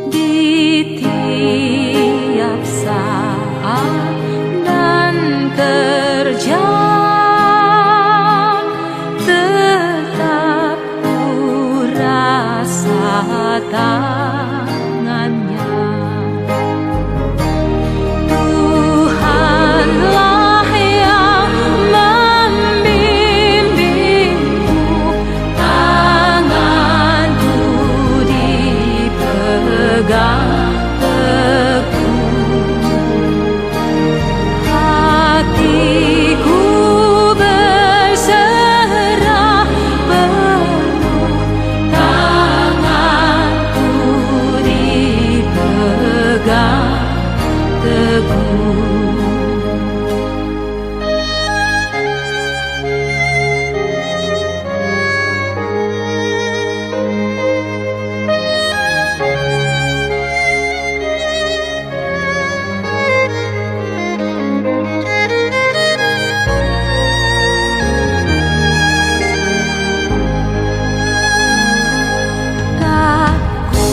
Di tiap saat dan kerja tetap ku rasa tangannya. Tuhanlah yang membimbingku, tanganku dipegang teguh, hatiku berserah penuh, tanganku dipegang teguh. Tak ku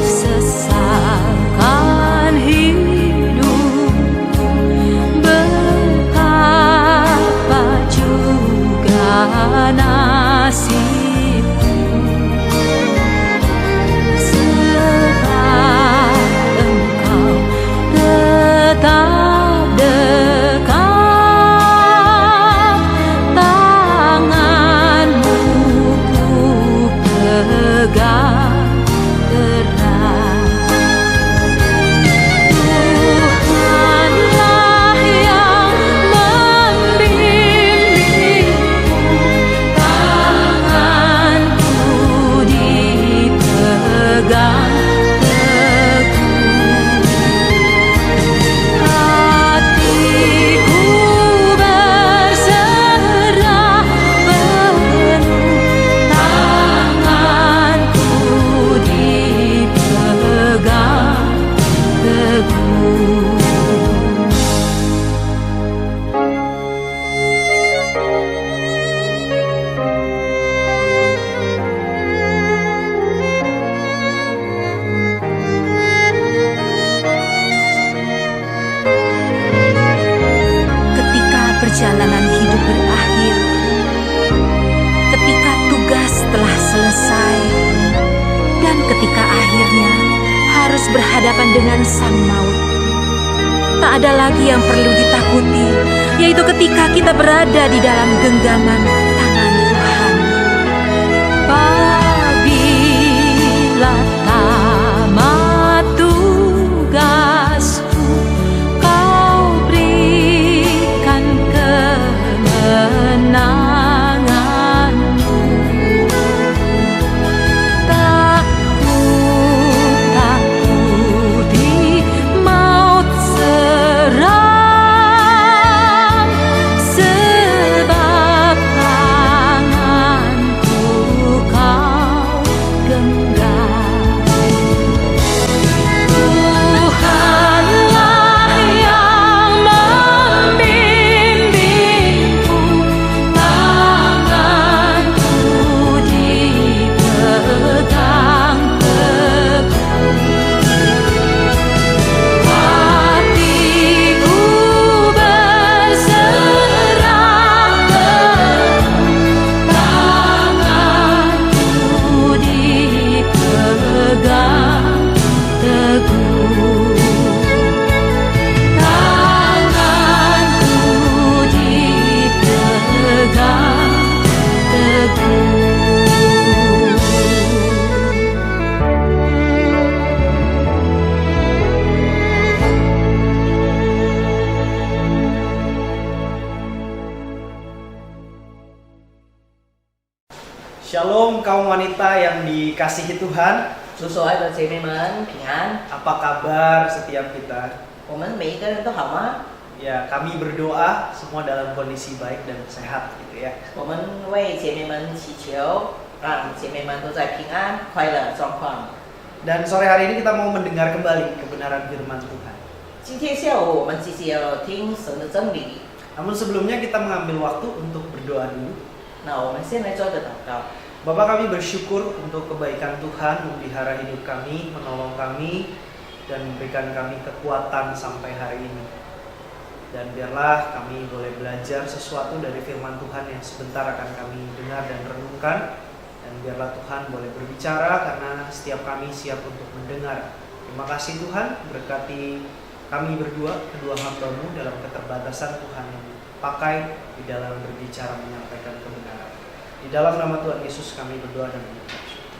sesalkan hidupku, betapa juga nasibku, sebab Engkau tetap dekat, tanganmu ku pegang erat. Tuhanlah yang membimbingku, tanganku dipegang teguh, hatiku berserah penuh, tanganku dipegang teguh. Ketika perjalanan hidup berakhir, ketika tugas telah selesai, dan ketika akhirnya harus berhadapan dengan sang maut, tak ada lagi yang perlu ditakuti, yaitu ketika kita berada di dalam genggaman tangan Tuhan. Apabila tamat tugasku, Kau berikan kemenanganmu. Tak ku takuti maut seram, sebab kaum wanita yang dikasihi Tuhan. 主所爱的姐妹们平安。 Apa kabar setiap kita? 我们每一个人都好吗？ Ya, kami berdoa semua dalam kondisi baik dan sehat gitu ya. 我们为姐妹们祈求，让姐妹们都在平安快乐状况。 Dan sore hari ini kita mau mendengar kembali kebenaran firman Tuhan. 今天下午我们继续要听神的真理。 Namun sebelumnya kita mengambil waktu untuk berdoa dulu. 那我们先来做个祷告。 Bapak, kami bersyukur untuk kebaikan Tuhan memelihara hidup kami, menolong kami, dan memberikan kami kekuatan sampai hari ini. Dan biarlah kami boleh belajar sesuatu dari firman Tuhan yang sebentar akan kami dengar dan renungkan. Dan biarlah Tuhan boleh berbicara karena setiap kami siap untuk mendengar. Terima kasih Tuhan, berkati kami berdua, kedua hamba-Mu dalam keterbatasan Tuhan yang pakai di dalam berbicara menyampaikan kebenaran. Di dalam nama Tuhan Yesus kami berdoa dan mengucap syukur.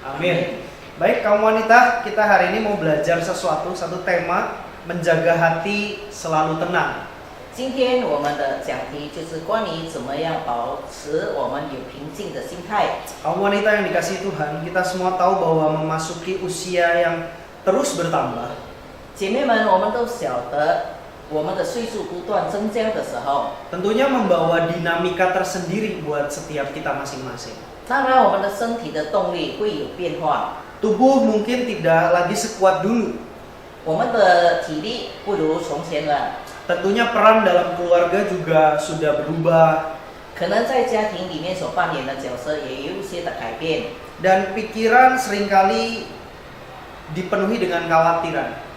Amin. Baik kaum wanita, kita hari ini mau belajar satu tema, menjaga hati selalu tenang. 今天我们的讲题就是关于怎么样保持我们有平静的心态。 Kaum wanita yang dikasihi Tuhan, kita semua tahu bahwa memasuki usia yang terus bertambah. 姐妹们，我们都晓得，我们的岁数不断增加的时候， Tentunya membawa dinamika tersendiri buat setiap kita masing-masing. 当然我们的身体的动力会有变化， Tubuh mungkin tidak lagi sekuat dulu. 我们的体力不如从前了。 Tentunya peran dalam keluarga juga sudah berubah. 可能在家庭里面所扮演的角色也有一些的改变， Dan pikiran seringkali dipenuhi dengan kekhawatiran.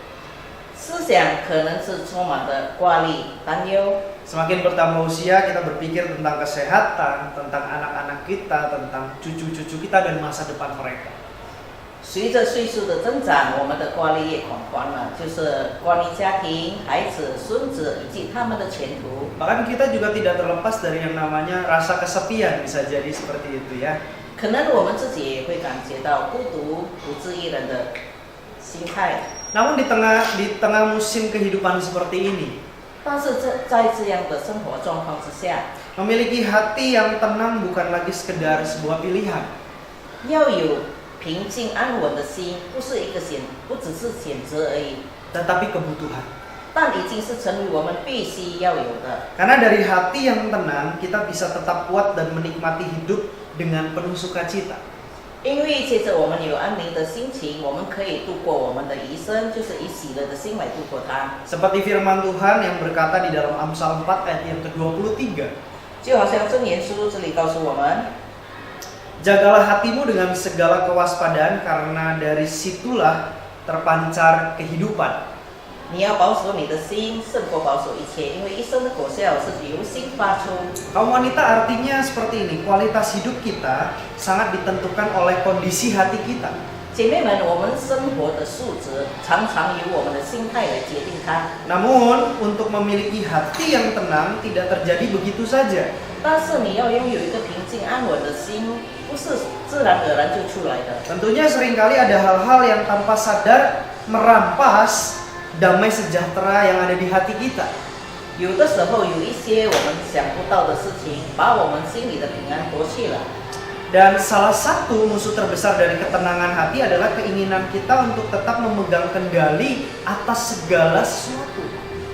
思想可能是充满着挂虑、担忧。 Semakin bertambah usia, kita berpikir tentang kesehatan, tentang anak-anak kita, tentang cucu-cucu kita dan masa depan mereka. 随着岁数的增长，我们的挂虑也广泛了，就是关于家庭、孩子、孙子以及他们的前途。 Bahkan kita juga tidak terlepas dari yang namanya rasa kesepian, bisa jadi seperti itu ya. 可能我们自己也会感觉到孤独、独自一人的心态。 Namun di tengah musim kehidupan seperti ini, 但是在这样的生活状况之下， memiliki hati yang tenang bukan lagi sekedar sebuah pilihan. 要有平静安稳的心，不是一个不只是选择而已， Tetapi kebutuhan. 但已经是成为我们必须要有的。 Karena dari hati yang tenang, kita bisa tetap kuat dan menikmati hidup dengan penuh sukacita. 因为借着我们有安宁的心情，我们可以度过我们的一生，就是以喜乐的心来度过它。 Seperti firman Tuhan yang berkata di dalam Amsal 4 ayat yang ke-23. 就好像箴言书这里告诉我们， Jagalah hatimu dengan segala kewaspadaan karena dari situlah terpancar kehidupan. 你要保守你的心，胜过保守一切，因为一生的果效是由心发出。 Kaum wanita artinya seperti ini, kualitas hidup kita sangat ditentukan oleh kondisi hati kita. 姐妹们，我们生活的素质常常由我们的心态来决定它。 Namun untuk memiliki hati yang tenang tidak terjadi begitu saja. 但是你要拥有一个平静安稳的心，不是自然而然就出来的。 Tentunya seringkali ada hal-hal yang tanpa sadar merampas damai sejahtera yang ada di hati kita. 有的时候有一些我们想不到的事情，把我们心里的平安夺去了。 Dan salah satu musuh terbesar dari ketenangan hati adalah keinginan kita untuk tetap memegang kendali atas segala sesuatu.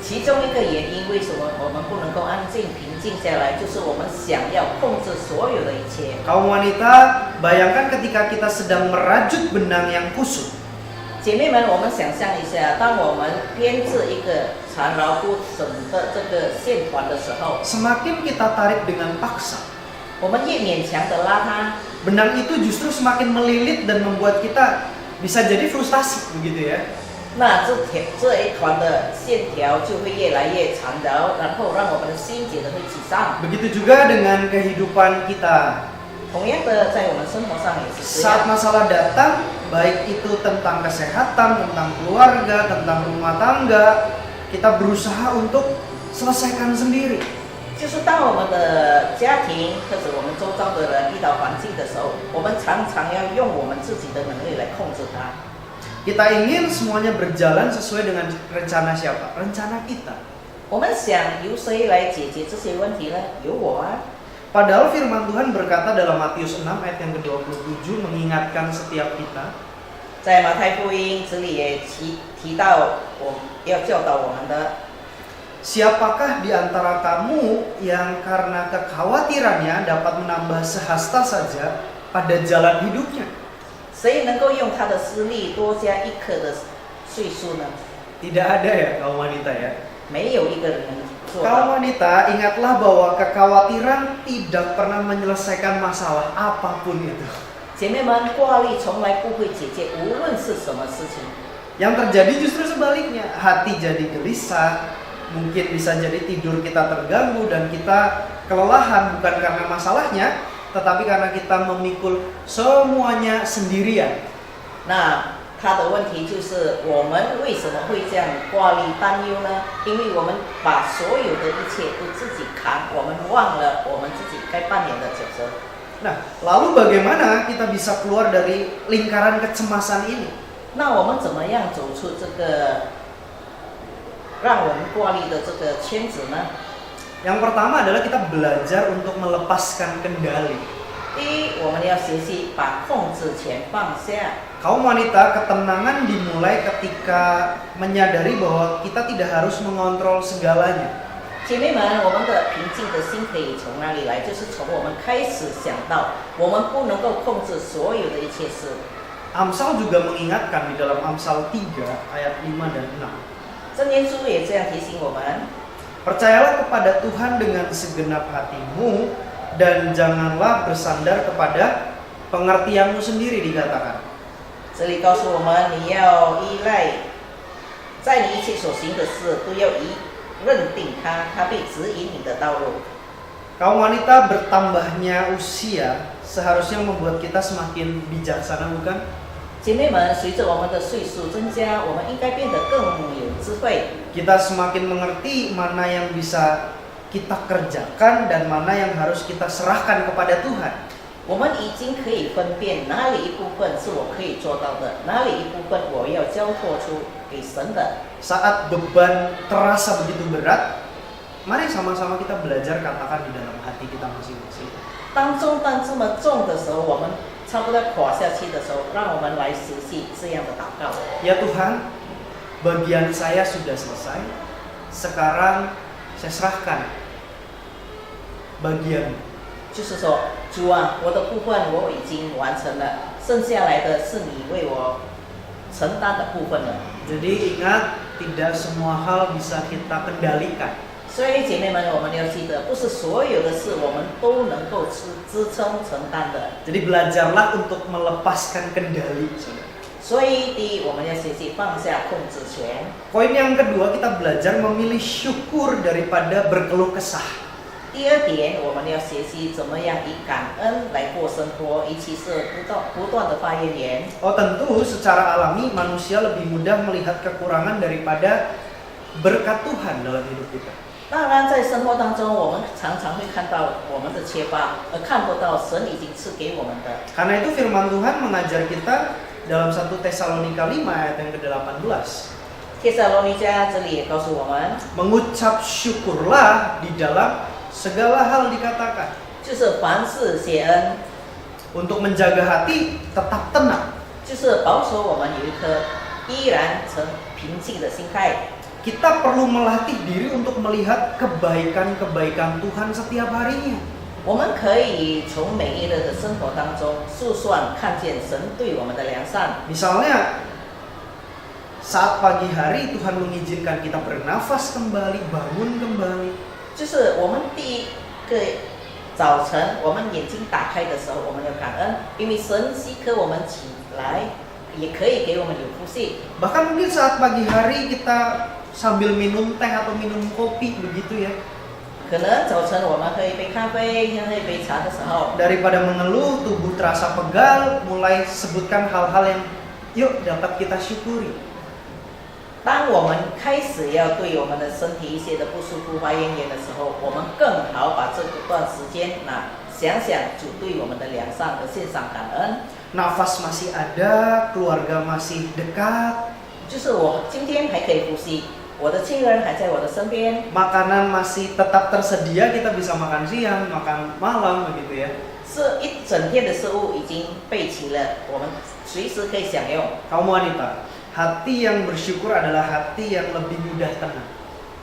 其中一个原因，为什么我们不能够安静平静下来，就是我们想要控制所有的一切。 Kaum wanita, bayangkan ketika kita sedang merajut benang yang kusut. 姐妹们，我们想象一下，当我们编制一个缠绕不整的这个线团的时候， Semakin kita tarik dengan paksa, 我们越勉强的拉它， benang itu justru semakin melilit dan membuat kita bisa jadi frustasi begitu ya. 那这一团的线条就会越来越缠绕，然后让我们的心觉得会沮丧。 Begitu juga dengan kehidupan kita. 同样的，在我们生活上也是这 Saat 样。 masalah datang, baik itu tentang kesehatan, tentang keluarga, tentang rumah tangga, kita berusaha untuk selesaikan sendiri. 就是当我们的家庭或者我们周遭的人遇到环境的时候，我们常常要用我们自己的能力来控制它。 Kita ingin semuanya berjalan sesuai dengan rencana siapa? Rencana kita. 我们想由谁来解决这些问题呢？由我啊。Padahal firman Tuhan berkata dalam Matius 6 ayat yang ke-27 mengingatkan setiap kita. 在马太福音这里也提到，要教导我们的。 Siapakah di antara kamu yang karena kekhawatirannya dapat menambah sehasta saja pada jalan hidupnya? 谁能够用他的私利多加一刻的岁数呢？ Tidak ada ya kaum wanita ya. 没有一个人能做 Kaum 到。 wanita, ingatlah bahwa kekhawatiran tidak pernah menyelesaikan masalah apapun itu. 姐妹们，挂虑从来不会解决无论是什么事情。 Yang terjadi justru sebaliknya, hati jadi gelisah, mungkin bisa jadi tidur kita terganggu dan kita kelelahan bukan karena masalahnya, tetapi karena kita memikul semuanya sendirian. 那他的问题就是我们为什么会这样挂虑担忧呢？因为我们把所有的一切都自己扛，我们忘了我们自己该扮演的角色。 Nah, lalu bagaimana kita bisa keluar dari lingkaran kecemasan ini? 那我们怎么样走出这个让我们挂虑的这个圈子呢？ Yang pertama adalah kita belajar untuk melepaskan kendali. 第一，我们要学习把控制权放下。 Kaum wanita, ketenangan dimulai ketika menyadari bahwa kita tidak harus mengontrol segalanya. 姐妹们，我们的平静的心可以从哪里来？就是从我们开始想到，我们不能够控制所有的一切事。 Amsal juga mengingatkan di dalam Amsal 3 ayat 5 dan 6. 箴言书也这样提醒我们： Percayalah kepada Tuhan dengan segenap hatimu dan janganlah bersandar kepada pengertianmu sendiri, dikatakan. 这里告诉我们，你要依赖，在你一切所行的事都要认定他，他必指引你的道路。 Kaum wanita, bertambahnya usia seharusnya membuat kita semakin bijaksana, bukan? 姐妹们，随着我们的岁数增加，我们应该变得更有智慧。 Kita semakin mengerti mana yang bisa kita kerjakan dan mana yang harus kita serahkan kepada Tuhan. 我们已经可以分辨哪里一部分是我可以做到的，哪里一部分我要交托出给神的。 Saat beban terasa begitu berat, mari sama-sama kita belajar katakan di dalam hati kita masing-masing. 当重担这么重的时候，我们差不多垮下去的时候，让我们来学习这样的祷告。 Ya Tuhan, bagian saya sudah selesai. Sekarang saya serahkan bagian. 就是说，主啊，我的部分我已经完成了，剩下来的是你为我承担的部分了。 Jadi ingat, tidak semua hal bisa kita kendalikan. 所以姐妹们，我们要记得，不是所有的事我们都能够支撑承担的。 Jadi belajarlah untuk melepaskan kendali, saudara. 所以，第一，我们要学习放下控制权。 Poin yang kedua, kita belajar memilih syukur daripada berkeluh kesah. 第二点，我们要学习怎么样以感恩来过生活，以其是不断的发怨言。 Oh tentu, secara alami manusia lebih mudah melihat kekurangan daripada berkat Tuhan dalam hidup kita. 当然，在生活当中，我们常常会看到我们的缺乏，而看不到神已经赐给我们的。 Karena itu firman Tuhan mengajar kita dalam 1 Tesalonika 5 ayat yang ke-18. 帖撒罗尼迦这里也告诉我们， Mengucap syukurlah di dalam segala hal dikatakan. 就是凡事谢恩， Untuk menjaga hati tetap tenang. 就是保守我们有一颗依然平静的心态。 Kita perlu melatih diri untuk melihat kebaikan-kebaikan Tuhan setiap harinya. 我们可以从每一日的生活当中数算看见神对我们的良善。 Misalnya, saat pagi hari Tuhan mengizinkan kita bernafas kembali, bangun kembali. 就是我们第一个早晨，我们眼睛打开的时候，我们要感恩，因为神许可我们起来，也可以给我们有福气。 Bahkan mungkin saat pagi hari kita sambil minum teh atau minum kopi begitu ya. 可能早晨我们喝一杯咖啡，喝一杯茶的时候， Daripada mengeluh, tubuh terasa pegal, mulai sebutkan hal-hal yang yuk dapat kita syukuri. 当我们开始要对我们的身体一些的不舒服发怨言的时候，我们更好把这段时间想想主对我们的良善而献上感恩。 Nafas masih ada, keluarga masih dekat. 就是我今天还可以呼吸，我的亲人还在我的身边， makanan masih tetap tersedia, kita bisa makan siang, makan malam begitu ya. 是一整天的食物已经备齐了，我们随时可以享用。 Kaum wanita, hati yang bersyukur adalah hati yang lebih mudah tenang.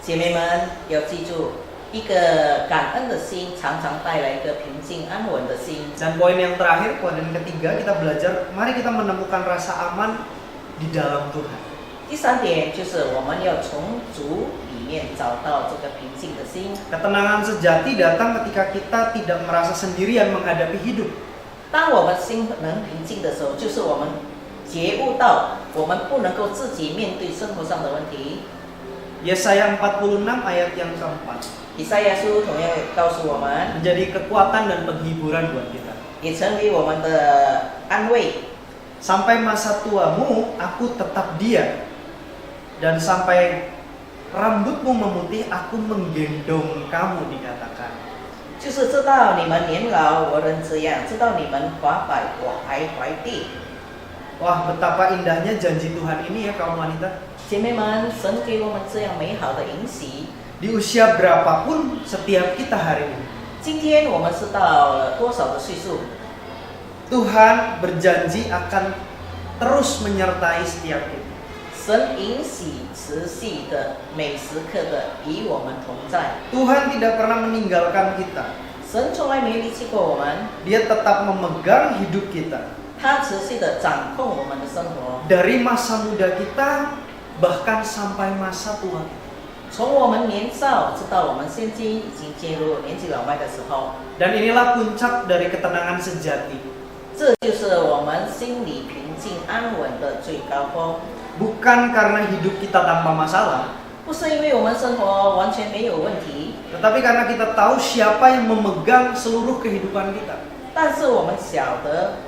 姐妹们要记住，一个感恩的心常常带来一个平静安稳的心。 Dan poin yang terakhir, poin yang ketiga, kita belajar, mari kita menemukan rasa aman di dalam Tuhan. 第三点就是我们要从主里面找到这个平静的心。 Ketenangan sejati datang ketika kita tidak merasa sendirian menghadapi hidup. 当我们心能平静的时候，就是我们觉悟到我们不能够自己面对生活上的问题。 Yesaya 46 ayat yang keempat 以赛亚书同样告诉我们， menjadi kekuatan dan penghiburan buat kita. 也成为我们的安慰。 Sampai masa tuamu aku tetap dia, dan sampai rambutmu memutih aku menggendong kamu, dikatakan. 就是知道你们年老，我仍这样；知道你们华百，我还怀地。 Wah, betapa indahnya janji Tuhan ini ya kaum wanita. 姐妹们，神给我们这样美好的应许。 Di usia berapapun setiap kita hari ini, 今天我们是到了多少的岁数？ Tuhan berjanji akan terus menyertai setiap kita. 神允许持续的每时刻的与我们同在。 Tuhan tidak pernah meninggalkan kita. 神从来没离弃过我们， Dia tetap memegang hidup kita. 他持续的掌控我们的生活。 Dari masa muda kita, bahkan sampai masa tua kita. 从我们年少直到我们现今已经进入年纪老迈的时候， Dan inilah puncak dari ketenangan sejati. 这就是我们心里平静安稳的最高峰。 Bukan karena hidup kita tanpa masalah, 不是因为我们生活完全没有问题， tetapi karena kita tahu siapa yang memegang seluruh kehidupan kita. 但是我们晓得，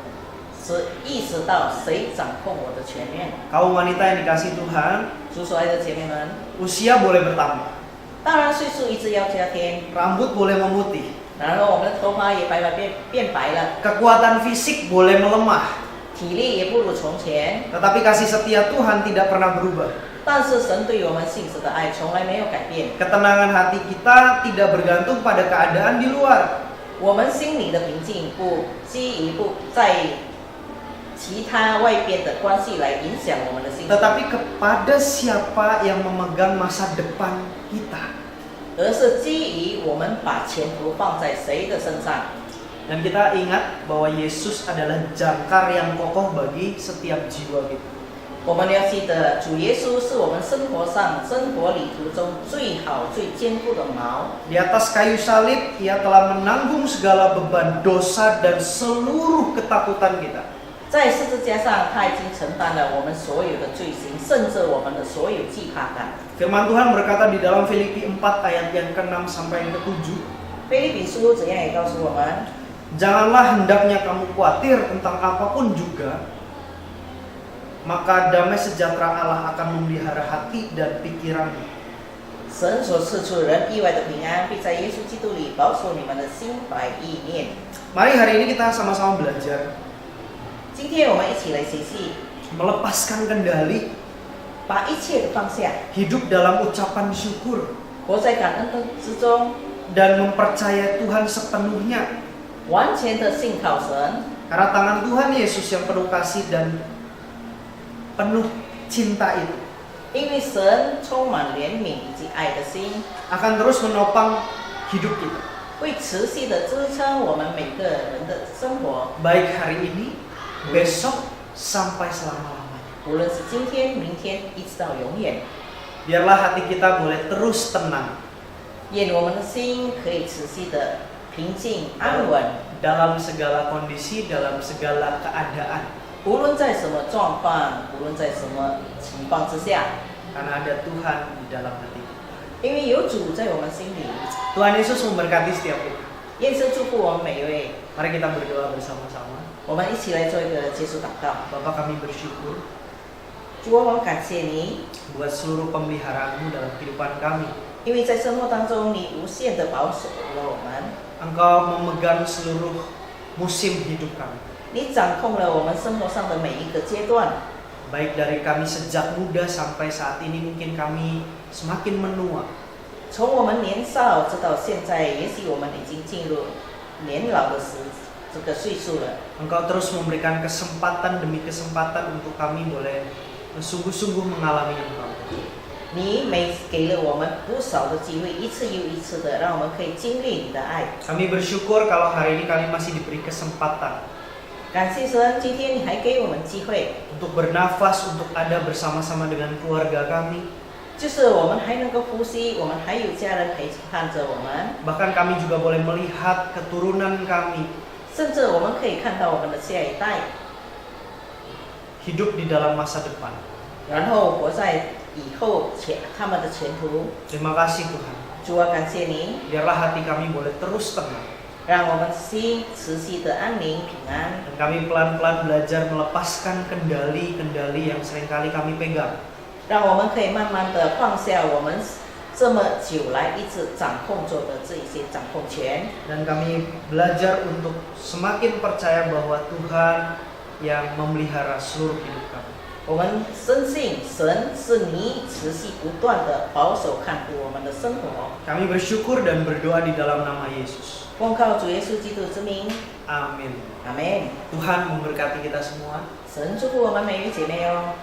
是意识到谁掌控我的全面。 Kaum wanita yang dikasih Tuhan, 主所爱的姐妹们， usia boleh bertambah, 当然岁数一直要加添， rambut boleh memutih, 然后我们的头发也变白了， kekuatan fisik boleh melemah, 体力也不如从前， tetapi kasih setia Tuhan tidak pernah berubah. 但是神对我们信实的爱从来没有改变。 Ketenangan hati kita tidak bergantung pada keadaan di luar, 我们心里的平静不基于不在其他外边的关系来影响我们的心， tetapi kepada siapa yang memegang masa depan kita. 而是基于我们把前途放在谁的身上。 Dan kita ingat bahwa Yesus adalah jangkar yang kokoh bagi setiap jiwa kita. 我们要记得，主耶稣是我们生活旅途中最好、最坚固的锚。 Di atas kayu salib, Ia telah menanggung segala beban dosa dan seluruh ketakutan kita. 在十字架上，他已经承担了我们所有的罪行，甚至我们的所有惧怕感。 Firman Tuhan berkata di dalam Filipi 4 ayat yang ke-6 sampai yang ke-7, 腓立比书怎样也告诉我们， Janganlah hendaknya kamu khawatir tentang apapun juga, maka damai sejahtera Allah akan memelihara hati dan pikiranmu. 神所赐出人意外的平安，必在耶稣基督里保守你们的心怀意念。 Mari hari ini kita sama-sama belajar 今天我们一起来学习， melepaskan kendali, 把一切的放下， hidup dalam ucapan syukur, 活在感恩之中， dan mempercayai Tuhan sepenuhnya. 完全的信靠神。 Karena tangan Tuhan Yesus yang penuh kasih dan penuh cinta itu 因为神充满怜悯以及爱的心， akan terus menopang hidup kita. 会持续的支撑我们每个人的生活， Baik hari ini, besok, sampai selama-lamanya. 无论是今天、明天，一直到永远。 Biarlah hati kita boleh terus tenang 愿我们的心可以持续的平静安稳， dalam segala kondisi, dalam segala keadaan. 无论在什么状况，无论在什么情况之下， Karena ada Tuhan di dalam hati kita. 因为有主在我们心里。 Tuhan Yesus memberkati setiap kita. 愿神祝福我们每一位。 Mari kita berdoa bersama-sama. 我们一起来做一个结束祷告。 Bapa, kami bersyukur 主，我们感谢你， buat seluruh pemeliharaan-Mu dalam kehidupan kami. 因为在生活当中，你无限的保守了我们， Engkau memegang seluruh musim hidup kami. 你掌控了我们生活上的每一个阶段。baik dari kami sejak muda sampai saat ini mungkin kami semakin menua. 从我们年少直到现在，也许我们已经进入年老的这个岁数了。 Engkau terus memberikan kesempatan demi kesempatan untuk kami boleh sungguh-sungguh mengalami Engkau. 你每给了我们不少的机会，一次又一次的，让我们可以经历你的爱。 Kami bersyukur kalau hari ini kami masih diberi kesempatan 感谢神，今天你还给我们机会， untuk bernafas, untuk ada bersama-sama dengan keluarga kami. 就是我们还能够呼吸，我们还有家人陪伴着我们， Bahkan kami juga boleh melihat keturunan kami 甚至我们可以看到我们的下一代， hidup di dalam masa depan. 然后活在以后他们的前途。 Terima kasih Tuhan. 主啊，感谢你， Biarlah hati kami boleh terus tenang. 让我们心持续的安宁平安， Dan kami pelan-pelan belajar melepaskan kendali-kendali yang seringkali kami pegang. 让我们可以慢慢的放下我们这么久来一直掌控着的这一些掌控权。 Dan kami belajar untuk semakin percaya bahwa Tuhan yang memelihara seluruh hidup kami. 我们深信神是你持续不断的保守看顾我们的生活。 Kami bersyukur dan berdoa di dalam nama Yesus. 奉靠主耶稣基督之名， Amin. 阿门。 Tuhan memberkati kita semua. 神祝福我们每位姐妹哦。